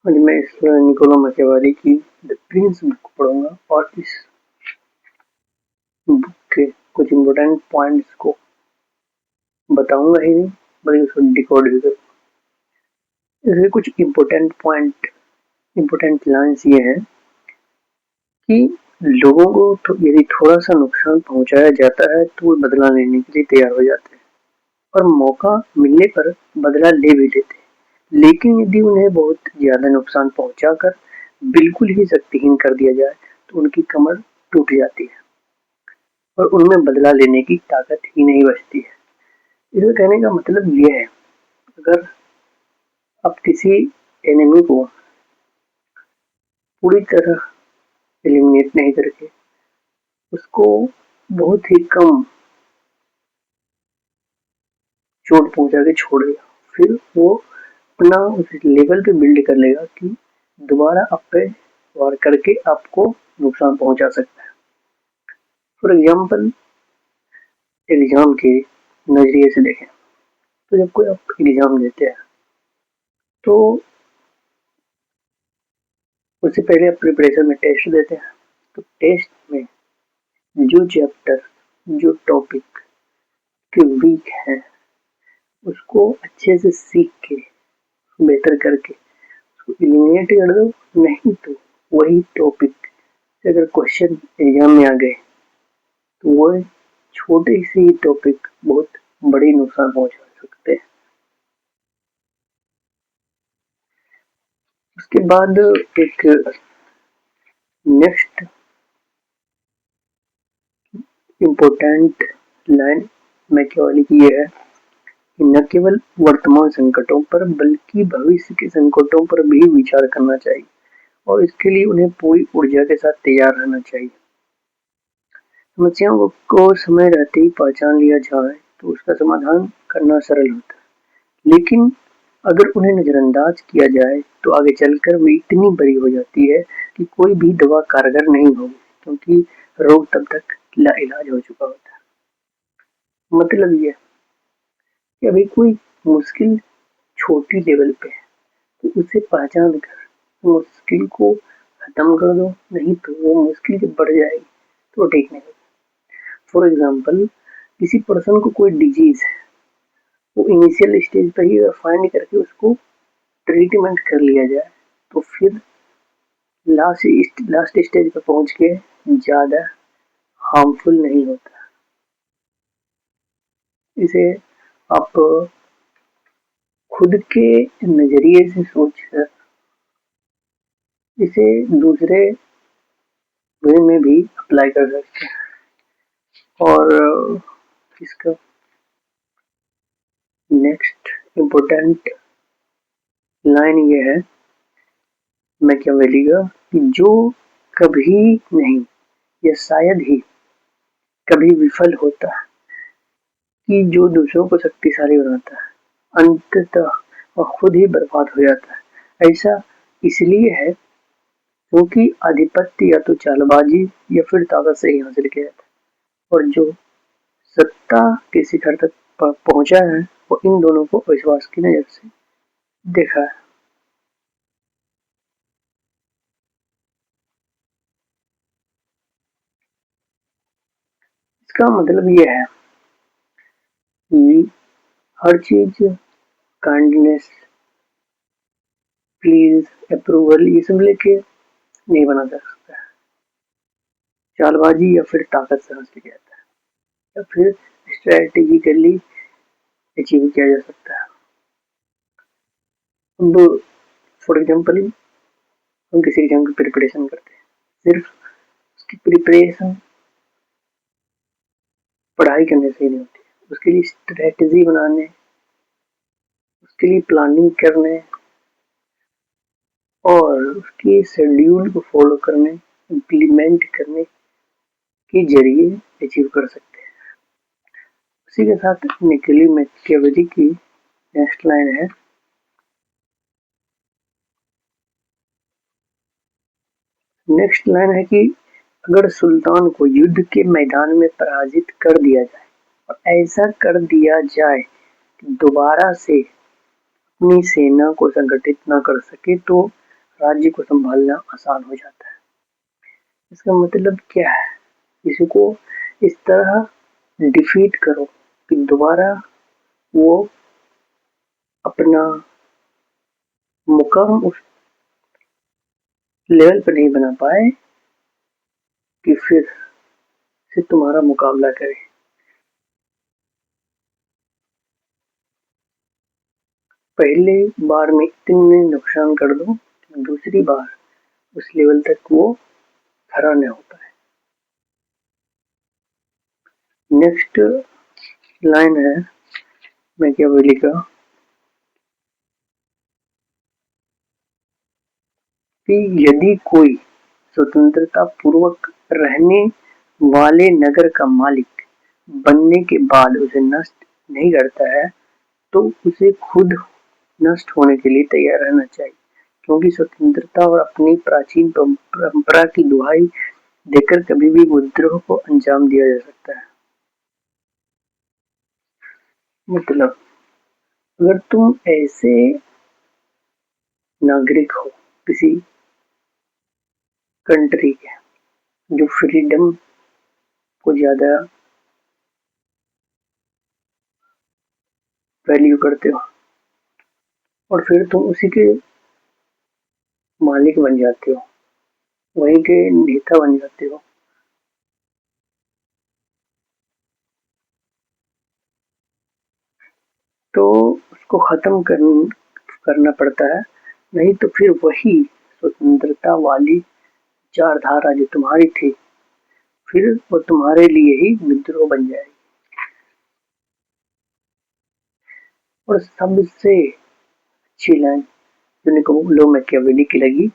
आज मैं इस निकोलो मैकियावेली की द प्रिंस बुक पढ़ूंगा और इस बुक के कुछ इम्पोर्टेंट पॉइंट्स को बताऊंगा ही नहीं बल्कि उसको डिकोड भी करूंगा। इसके कुछ इम्पोर्टेंट लाइन्स ये हैं कि लोगों को यदि थोड़ा सा नुकसान पहुंचाया जाता है तो वो बदला लेने के लिए तैयार हो जाते हैं और मौका मिलने पर बदला ले भी लेते हैं। लेकिन यदि उन्हें बहुत ज्यादा नुकसान पहुंचाकर बिल्कुल ही शक्तिहीन कर दिया जाए तो उनकी कमर टूट जाती है और उनमें बदला लेने की ताकत ही नहीं बचती है। इसका कहने का मतलब यह है, अगर आप किसी एनिमी को पूरी तरह एलिमिनेट नहीं करके उसको बहुत ही कम चोट पहुंचा के छोड़ेगा, फिर वो अपना उस लेवल पे बिल्ड कर लेगा कि दोबारा आप पे वार करके आपको नुकसान पहुंचा सकता है। फॉर एग्जाम्पल, एग्जाम के नजरिए से देखें तो जब कोई आप एग्जाम देते हैं तो उससे पहले आप प्रिपरेशन में टेस्ट देते हैं। तो टेस्ट में जो चैप्टर, जो टॉपिक के वीक है उसको अच्छे से सीख के बेहतर करके उसको एलिमिनेट कर दो। नहीं तो वही टॉपिक से अगर क्वेश्चन एग्जाम में आ गए तो वो छोटे से ही टॉपिक बहुत बड़ी नुकसान पहुंचा सकते हैं। उसके बाद एक नेक्स्ट इम्पोर्टेंट लाइन मैकियावेली की ये है कि न केवल वर्तमान संकटों पर बल्कि भविष्य के संकटों पर भी विचार करना चाहिए और इसके लिए उन्हें पूरी ऊर्जा के साथ तैयार रहना चाहिए। समस्याओं को समय रहते ही पहचान लिया जाए तो उसका समाधान करना सरल होता है, लेकिन अगर उन्हें नजरअंदाज किया जाए तो आगे चलकर वे इतनी बड़ी हो जाती है कि कोई भी दवा कारगर नहीं होगी, क्योंकि रोग तब तक लाइलाज हो चुका होता है। मतलब ये कि अभी कोई मुश्किल छोटी लेवल पे है तो उसे पहचान कर मुश्किल को खत्म कर दो, नहीं तो वो मुश्किल जब बढ़ जाएगी तो ठीक नहीं होगा। फॉर एग्जाम्पल, किसी पर्सन को कोई डिजीज है, वो इनिशियल स्टेज पर ही फाइंड करके उसको ट्रीटमेंट कर लिया जाए तो फिर लास्ट स्टेज पर पहुंच के ज्यादा हार्मफुल नहीं होता। इसे आप खुद के नजरिए से सोच कर इसे दूसरे वे में भी अप्लाई कर सकते हैं। और इसका नेक्स्ट इम्पोर्टेंट लाइन ये है मैकियावेली का कि जो कभी नहीं या शायद ही कभी विफल होता है कि जो दूसरों को शक्तिशाली बनाता है अंततः वह खुद ही बर्बाद हो जाता है। ऐसा इसलिए है क्योंकि आधिपत्य या तो चालबाजी या फिर ताकत से ही हासिल किया जाता है और जो सत्ता के शिखर तक पहुंचा है वो इन दोनों को विश्वास की नजर से देखा है। इसका मतलब ये है कि हर चीज काइंडनेस, प्लीज, अप्रूवल ये सब लेके नहीं बना जा सकता है। चालबाजी या फिर ताकत से हासिल किया जाता है या फिर स्ट्रेटेजिकली अचीव किया जा सकता है। अब फॉर एग्जाम्पल, हम किसी एग्जाम की प्रिपरेशन करते हैं, सिर्फ उसकी प्रिपरेशन पढ़ाई करने से ही नहीं होती, उसके लिए स्ट्रेटेजी बनाने, उसके लिए प्लानिंग करने और उसके शेड्यूल को फॉलो करने, इम्प्लीमेंट करने के जरिए अचीव कर सकते हैं। उसी के साथ निकोलो मैकियावेली की नेक्स्ट लाइन है, कि अगर सुल्तान को युद्ध के मैदान में पराजित कर दिया जाए और ऐसा कर दिया जाए कि दोबारा से अपनी सेना को संगठित न कर सके तो राज्य को संभालना आसान हो जाता है। इसका मतलब क्या है? किसी को इस तरह डिफीट करो कि दोबारा वो अपना मुकाम उस लेवल पर नहीं बना पाए कि फिर से तुम्हारा मुकाबला करे। पहले बार में इतने नुकसान कर दो कि दूसरी बार उस लेवल तक वो खड़ा न हो पाए। नेक्स्ट लाइन है मैकियावेली का कि यदि कोई स्वतंत्रता पूर्वक रहने वाले नगर का मालिक बनने के बाद उसे नष्ट नहीं करता है तो उसे खुद नष्ट होने के लिए तैयार रहना चाहिए, क्योंकि स्वतंत्रता और अपनी प्राचीन परंपरा की दुहाई देकर कभी भी विद्रोह को अंजाम दिया जा सकता है। मतलब अगर तुम ऐसे नागरिक हो किसी कंट्री के जो फ्रीडम को ज्यादा वैल्यू करते हो और फिर तुम उसी के मालिक बन जाते हो, वहीं के नेता बन जाते हो, तो उसको खत्म करना पड़ता है। नहीं तो फिर वही स्वतंत्रता वाली चार धारा जो तुम्हारी थी फिर वो तुम्हारे लिए ही विद्रोह बन जाएगी। और सबसे अच्छी लाइन जो निकोलो मैकियावेली की लगी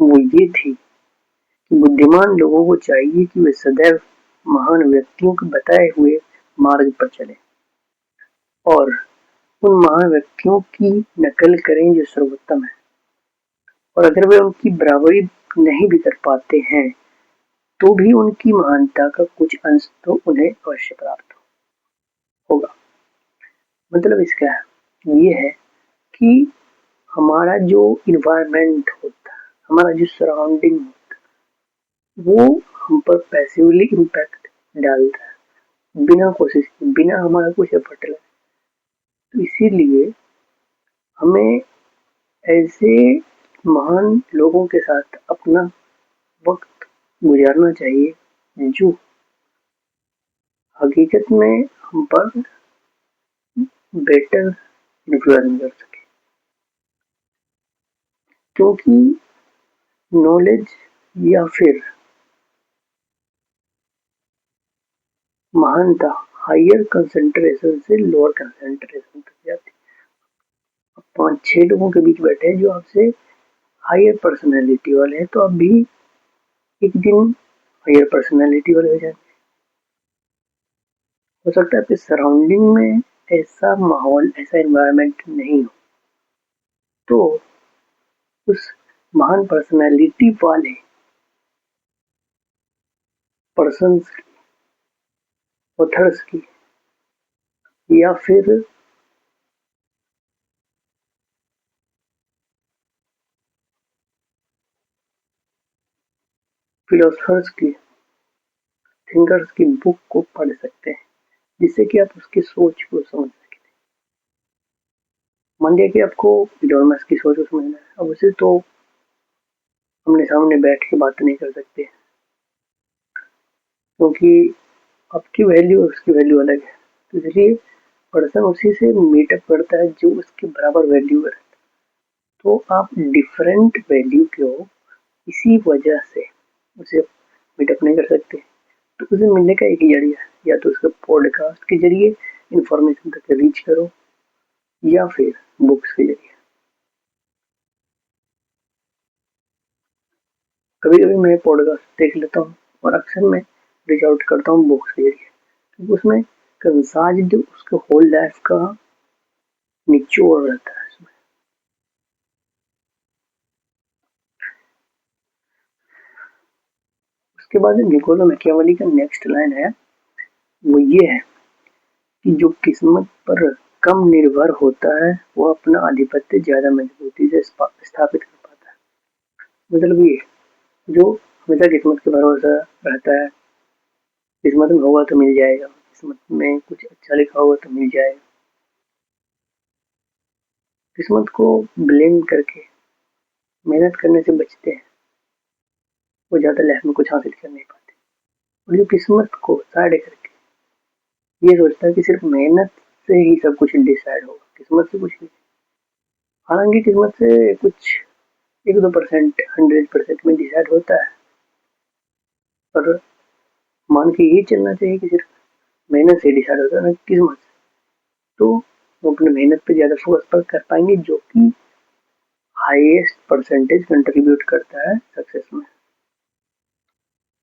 वो ये थी कि बुद्धिमान लोगों को चाहिए कि वे सदैव महान व्यक्तियों के बताए हुए मार्ग पर चले और उन महान व्यक्तियों की नकल करें जो सर्वोत्तम है, और अगर वे उनकी बराबरी नहीं भी कर पाते हैं तो भी उनकी महानता का कुछ अंश तो उन्हें अवश्य प्राप्त होगा। मतलब इसका ये है कि हमारा जो इन्वायरमेंट होता है, हमारा जो सराउंडिंग होता है, वो हम पर पैसिवली इम्पैक्ट डालता है बिना कोशिश के, बिना हमारा कुछ एफर्ट लगे। तो इसीलिए हमें ऐसे महान लोगों के साथ अपना वक्त गुजारना चाहिए जो हकीकत में हम पर बेटर इन्फ्लुएंस कर सके, क्योंकि नॉलेज या फिर महानता हायर कंसंट्रेशन से लोअर कंसंट्रेशन तक जाती है। 5-6 लोगों के बीच बैठे जो आपसे हायर पर्सनैलिटी वाले हैं तो आप भी एक दिन हायर पर्सनैलिटी वाले हो जाएंगे। हो सकता है आपके सराउंडिंग में ऐसा माहौल, ऐसा एनवायरनमेंट नहीं हो, तो उस महान पर्सनैलिटी वाले पर्सन्स की, ऑथर्स की या फिर फिलोसफर्स की, थिंकर्स की बुक को पढ़ सकते हैं जिससे कि आप उसकी सोच को समझ सकें। मान लिया कि आपको इलॉन मस्क की सोच को समझना है, अब उसे तो हमने सामने बैठ के बात नहीं कर सकते क्योंकि आपकी वैल्यू और उसकी वैल्यू अलग है। तो इसलिए पर्सन उसी से मीटअप करता है जो उसके बराबर वैल्यू है। तो आप डिफरेंट वैल्यू के हो, इसी वजह से उसे मीटअप नहीं कर सकते। तो उसे मिलने का एक ही जरिया है, या तो उसके पॉडकास्ट के जरिए इंफॉर्मेशन तक रीच करो या फिर बुक्स के जरिए। कभी कभी मैं पॉडकास्ट देख लेता हूँ और अक्सर मैं रीच आउट करता हूँ बुक्स के जरिए, क्योंकि उसमें कंसाइज्ड उसके होल लाइफ का निचोड़ रहता है इसमें। उसके बाद निकोलो मैकियावेली का नेक्स्ट लाइन है वो ये है कि जो किस्मत पर कम निर्भर होता है वो अपना आधिपत्य ज्यादा मजबूती से स्थापित कर पाता है। मतलब ये जो हमेशा किस्मत के भरोसा रहता है, किस्मत में होगा तो मिल जाएगा, किस्मत में कुछ अच्छा लिखा होगा तो मिल जाएगा, किस्मत को ब्लेम करके मेहनत करने से बचते हैं, वो ज़्यादा लाइफ में कुछ हासिल कर नहीं पाते। और जो किस्मत को साइड करके ये सोचता है कि सिर्फ मेहनत से ही सब कुछ डिसाइड होगा, किस्मत से कुछ नहीं। हालांकि किस्मत से कुछ 1-2% 100% में डिसाइड होता है, पर मान के ये चलना चाहिए कि सिर्फ मेहनत से डिसाइड होता है ना किस्मत से, तो वो अपने मेहनत पे ज़्यादा फोकस पर कर पाएंगे, जो कि हाईएस्ट परसेंटेज कंट्रीब्यूट करता है सक्सेस में,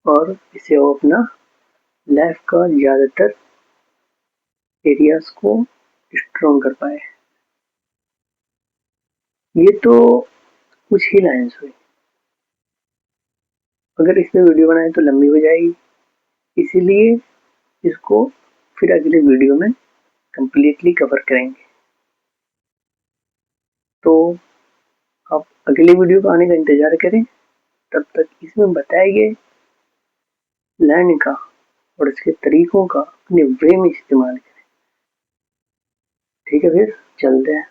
और इससे वो अपना लाइफ का ज़्यादातर एरियाज को स्ट्रॉन्ग कर पाए। ये तो कुछ ही लाइन्स हुई, अगर इस पे वीडियो बनाए तो लंबी हो जाएगी, इसीलिए इसको फिर अगले वीडियो में कंप्लीटली कवर करेंगे। तो आप अगले वीडियो को आने का इंतजार करें, तब तक इसमें बताए गए लर्न का और इसके तरीकों का अपने वे में इस्तेमाल करें। ठीक है, फिर चलते हैं।